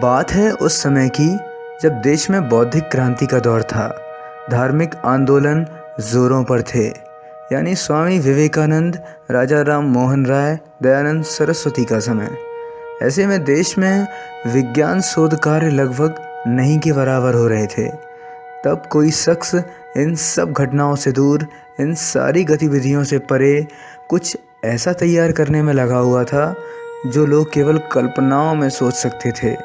बात है उस समय की जब देश में बौद्धिक क्रांति का दौर था। धार्मिक आंदोलन जोरों पर थे, यानी स्वामी विवेकानंद, राजा राम मोहन राय, दयानंद सरस्वती का समय। ऐसे में देश में विज्ञान शोध कार्य लगभग नहीं के बराबर हो रहे थे। तब कोई शख्स इन सब घटनाओं से दूर, इन सारी गतिविधियों से परे कुछ ऐसा तैयार करने में लगा हुआ था जो लोग केवल कल्पनाओं में सोच सकते थे।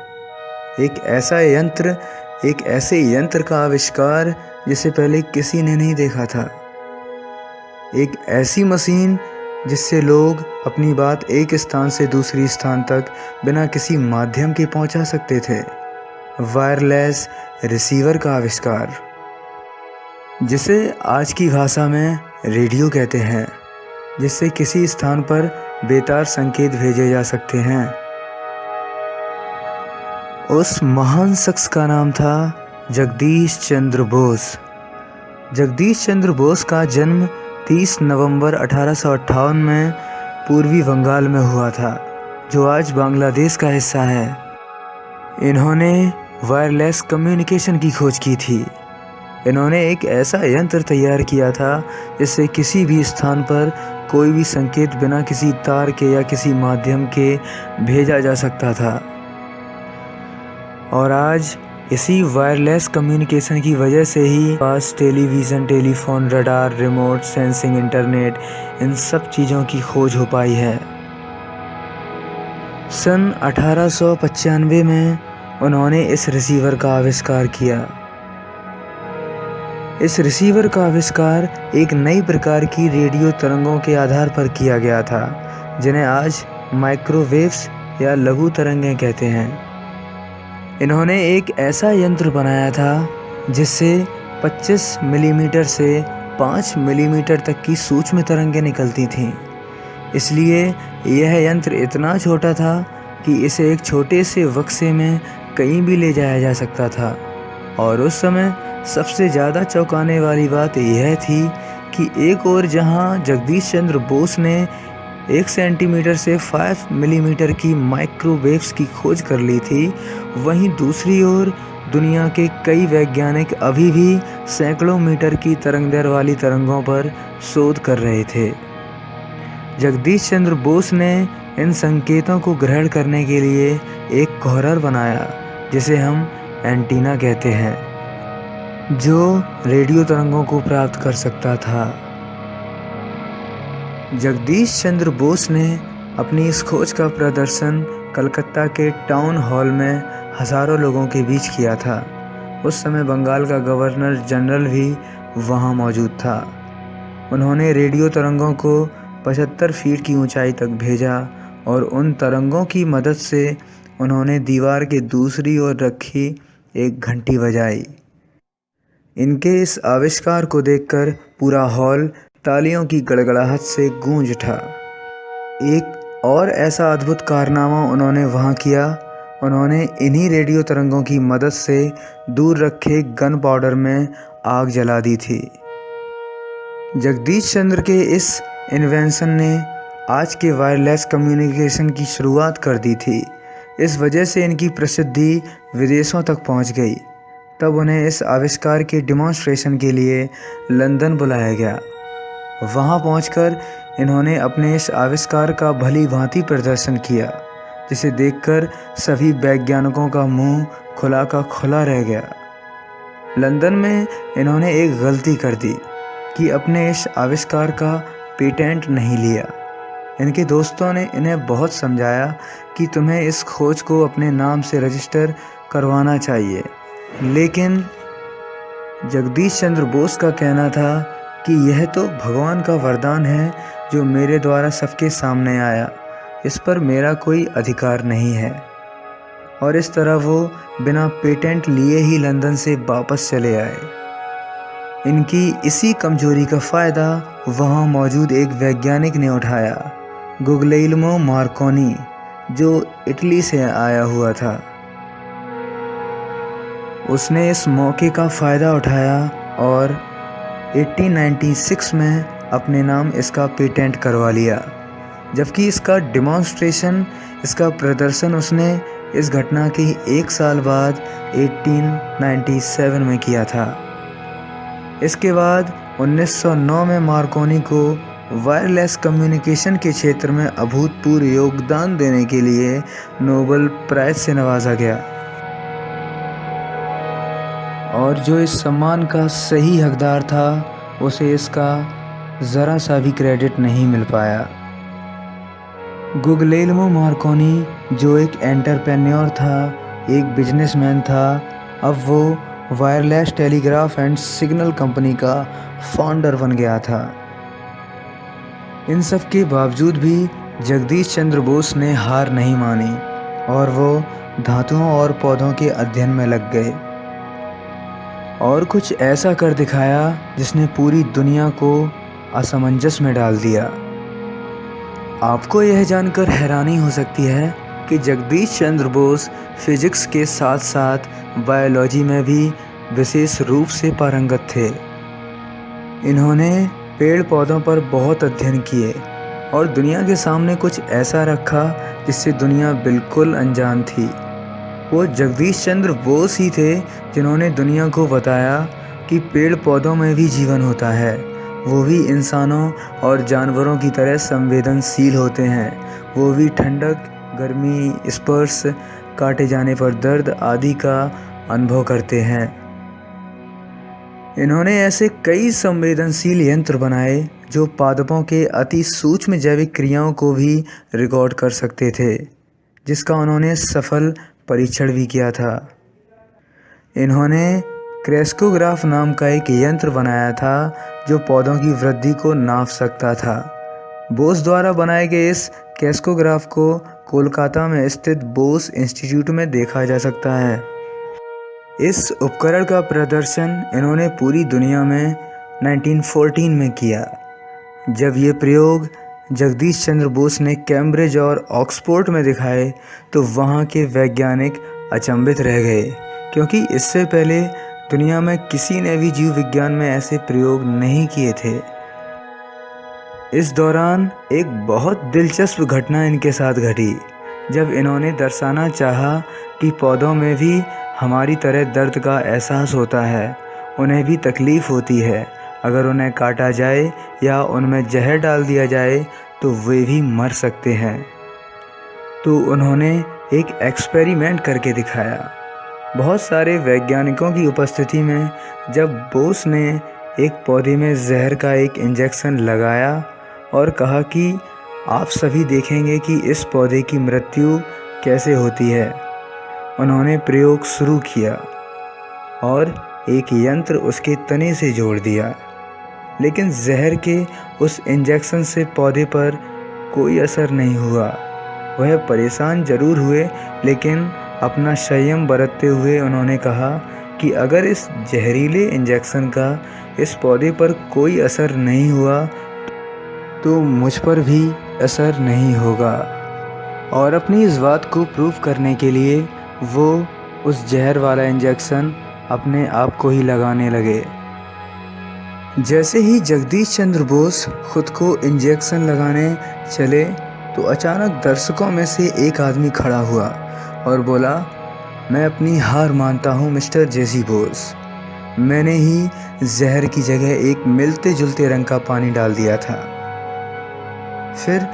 एक ऐसे यंत्र का आविष्कार जिसे पहले किसी ने नहीं देखा था। एक ऐसी मशीन जिससे लोग अपनी बात एक स्थान से दूसरी स्थान तक बिना किसी माध्यम के पहुंचा सकते थे। वायरलेस रिसीवर का आविष्कार, जिसे आज की भाषा में रेडियो कहते हैं, जिससे किसी स्थान पर बेतार संकेत भेजे जा सकते हैं। उस महान शख्स का नाम था जगदीश चंद्र बोस। जगदीश चंद्र बोस का जन्म 30 नवंबर 1858 में पूर्वी बंगाल में हुआ था, जो आज बांग्लादेश का हिस्सा है। इन्होंने वायरलेस कम्युनिकेशन की खोज की थी। इन्होंने एक ऐसा यंत्र तैयार किया था जिससे किसी भी स्थान पर कोई भी संकेत बिना किसी तार के या किसी माध्यम के भेजा जा सकता था। और आज इसी वायरलेस कम्युनिकेशन की वजह से ही पास television, telephone, radar, remote sensing, internet, इन सब चीज़ों की खोज हो पाई है। सन 1895 में उन्होंने इस रिसीवर का आविष्कार किया। इस रिसीवर का आविष्कार एक नई प्रकार की रेडियो तरंगों के आधार पर किया गया था, जिन्हें आज माइक्रोवेव्स या लघु तरंगें कहते हैं। इन्होंने एक ऐसा यंत्र बनाया था जिससे 25 मिलीमीटर से 5 मिलीमीटर तक की सूक्ष्म तरंगें निकलती थीं। इसलिए यह यंत्र इतना छोटा था कि इसे एक छोटे से बक्से में कहीं भी ले जाया जा सकता था। और उस समय सबसे ज़्यादा चौंकाने वाली बात यह थी कि एक ओर जहां जगदीश चंद्र बोस ने 1 सेंटीमीटर से 5 मिलीमीटर की माइक्रोवेव्स की खोज कर ली थी, वहीं दूसरी ओर दुनिया के कई वैज्ञानिक अभी भी सैकड़ों मीटर की तरंगदैर्घ्य वाली तरंगों पर शोध कर रहे थे। जगदीश चंद्र बोस ने इन संकेतों को ग्रहण करने के लिए एक कोहरर बनाया, जिसे हम एंटीना कहते हैं, जो रेडियो तरंगों को प्राप्त कर सकता था। जगदीश चंद्र बोस ने अपनी इस खोज का प्रदर्शन कलकत्ता के टाउन हॉल में हज़ारों लोगों के बीच किया था। उस समय बंगाल का गवर्नर जनरल भी वहां मौजूद था। उन्होंने रेडियो तरंगों को 75 फीट की ऊंचाई तक भेजा और उन तरंगों की मदद से उन्होंने दीवार के दूसरी ओर रखी एक घंटी बजाई। इनके इस आविष्कार को देखकर पूरा हॉल तालियों की गड़गड़ाहट से गूंज उठा। एक और ऐसा अद्भुत कारनामा उन्होंने वहां किया। उन्होंने इन्हीं रेडियो तरंगों की मदद से दूर रखे गन पाउडर में आग जला दी थी। जगदीश चंद्र के इस इन्वेंशन ने आज के वायरलेस कम्युनिकेशन की शुरुआत कर दी थी। इस वजह से इनकी प्रसिद्धि विदेशों तक पहुंच गई। तब उन्हें इस आविष्कार के डिमॉन्स्ट्रेशन के लिए लंदन बुलाया गया। वहां पहुंचकर इन्होंने अपने इस आविष्कार का भली भांति प्रदर्शन किया, जिसे देखकर सभी वैज्ञानिकों का मुंह खुला का खुला रह गया। लंदन में इन्होंने एक गलती कर दी कि अपने इस आविष्कार का पेटेंट नहीं लिया। इनके दोस्तों ने इन्हें बहुत समझाया कि तुम्हें इस खोज को अपने नाम से रजिस्टर करवाना चाहिए, लेकिन जगदीश चंद्र बोस का कहना था कि यह तो भगवान का वरदान है जो मेरे द्वारा सबके सामने आया, इस पर मेरा कोई अधिकार नहीं है। और इस तरह वो बिना पेटेंट लिए ही लंदन से वापस चले आए। इनकी इसी कमजोरी का फ़ायदा वहाँ मौजूद एक वैज्ञानिक ने उठाया, गुगलेइल्मो मार्कोनी, जो इटली से आया हुआ था। उसने इस मौके का फ़ायदा उठाया और 1896 में अपने नाम इसका पेटेंट करवा लिया, जबकि इसका डिमॉन्स्ट्रेशन, इसका प्रदर्शन उसने इस घटना के एक साल बाद 1897 में किया था। इसके बाद 1909 में मार्कोनी को वायरलेस कम्युनिकेशन के क्षेत्र में अभूतपूर्व योगदान देने के लिए नोबेल प्राइज से नवाजा गया, और जो इस सम्मान का सही हकदार था उसे इसका ज़रा सा भी क्रेडिट नहीं मिल पाया। गुगलेल्मो मार्कोनी, जो एक एंटरप्रेन्योर था, एक बिजनेसमैन था, अब वो wireless telegraph and signal company का फाउंडर बन गया था। इन सब के बावजूद भी जगदीश चंद्र बोस ने हार नहीं मानी और वो धातुओं और पौधों के अध्ययन में लग गए और कुछ ऐसा कर दिखाया जिसने पूरी दुनिया को असमंजस में डाल दिया। आपको यह जानकर हैरानी हो सकती है कि जगदीश चंद्र बोस फिजिक्स के साथ साथ बायोलॉजी में भी विशेष रूप से पारंगत थे। इन्होंने पेड़ पौधों पर बहुत अध्ययन किए और दुनिया के सामने कुछ ऐसा रखा जिससे दुनिया बिल्कुल अनजान थी। वो जगदीश चंद्र बोस ही थे जिन्होंने दुनिया को बताया कि पेड़ पौधों में भी जीवन होता है, वो भी इंसानों और जानवरों की तरह संवेदनशील होते हैं, वो भी ठंडक, गर्मी, स्पर्श, काटे जाने पर दर्द आदि का अनुभव करते हैं। इन्होंने ऐसे कई संवेदनशील यंत्र बनाए जो पादपों के अति सूक्ष्म जैविक क्रियाओं को भी रिकॉर्ड कर सकते थे, जिसका उन्होंने सफल परीक्षण भी किया था। इन्होंने क्रेस्कोग्राफ नाम का एक यंत्र बनाया था जो पौधों की वृद्धि को नाप सकता था। बोस द्वारा बनाए गए इस क्रेस्कोग्राफ को कोलकाता में स्थित बोस इंस्टीट्यूट में देखा जा सकता है। इस उपकरण का प्रदर्शन इन्होंने पूरी दुनिया में 1914 में किया। जब ये प्रयोग जगदीश चंद्र बोस ने कैम्ब्रिज और ऑक्सफोर्ड में दिखाए तो वहाँ के वैज्ञानिक अचंभित रह गए, क्योंकि इससे पहले दुनिया में किसी ने भी जीव विज्ञान में ऐसे प्रयोग नहीं किए थे। इस दौरान एक बहुत दिलचस्प घटना इनके साथ घटी, जब इन्होंने दर्शाना चाहा कि पौधों में भी हमारी तरह दर्द का एहसास होता है, उन्हें भी तकलीफ़ होती है। अगर उन्हें काटा जाए या उनमें जहर डाल दिया जाए तो वे भी मर सकते हैं। तो उन्होंने एक एक्सपेरिमेंट करके दिखाया। बहुत सारे वैज्ञानिकों की उपस्थिति में जब बोस ने एक पौधे में जहर का एक इंजेक्शन लगाया और कहा कि आप सभी देखेंगे कि इस पौधे की मृत्यु कैसे होती है, उन्होंने प्रयोग शुरू किया और एक यंत्र उसके तने से जोड़ दिया, लेकिन जहर के उस इंजेक्शन से पौधे पर कोई असर नहीं हुआ। वह परेशान जरूर हुए, लेकिन अपना संयम बरतते हुए उन्होंने कहा कि अगर इस जहरीले इंजेक्शन का इस पौधे पर कोई असर नहीं हुआ तो मुझ पर भी असर नहीं होगा। और अपनी इस बात को प्रूव करने के लिए वो उस जहर वाला इंजेक्शन अपने आप को ही लगाने लगे। जैसे ही जगदीश चंद्र बोस खुद को इंजेक्शन लगाने चले तो अचानक दर्शकों में से एक आदमी खड़ा हुआ और बोला, मैं अपनी हार मानता हूँ मिस्टर जेसी बोस, मैंने ही जहर की जगह एक मिलते जुलते रंग का पानी डाल दिया था। फिर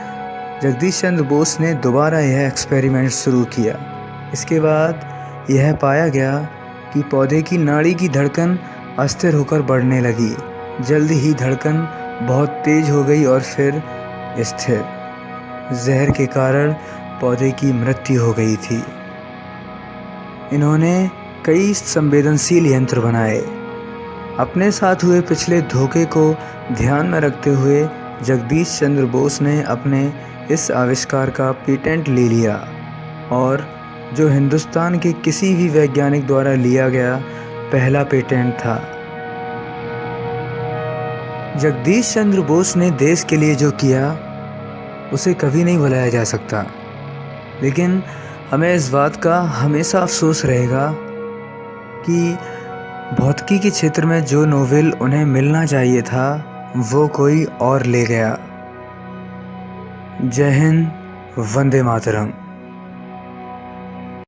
जगदीश चंद्र बोस ने दोबारा यह एक्सपेरिमेंट शुरू किया। इसके बाद यह पाया गया कि पौधे की नाड़ी की धड़कन अस्थिर होकर बढ़ने लगी। जल्दी ही धड़कन बहुत तेज हो गई और फिर स्थिर। जहर के कारण पौधे की मृत्यु हो गई थी। इन्होंने कई संवेदनशील यंत्र बनाए। अपने साथ हुए पिछले धोखे को ध्यान में रखते हुए जगदीश चंद्र बोस ने अपने इस आविष्कार का पेटेंट ले लिया, और जो हिंदुस्तान के किसी भी वैज्ञानिक द्वारा लिया गया पहला पेटेंट था। जगदीश चंद्र बोस ने देश के लिए जो किया उसे कभी नहीं भुलाया जा सकता, लेकिन हमें इस बात का हमेशा अफसोस रहेगा कि भौतिकी के क्षेत्र में जो नोबेल उन्हें मिलना चाहिए था वो कोई और ले गया। जय हिंद, वंदे मातरम।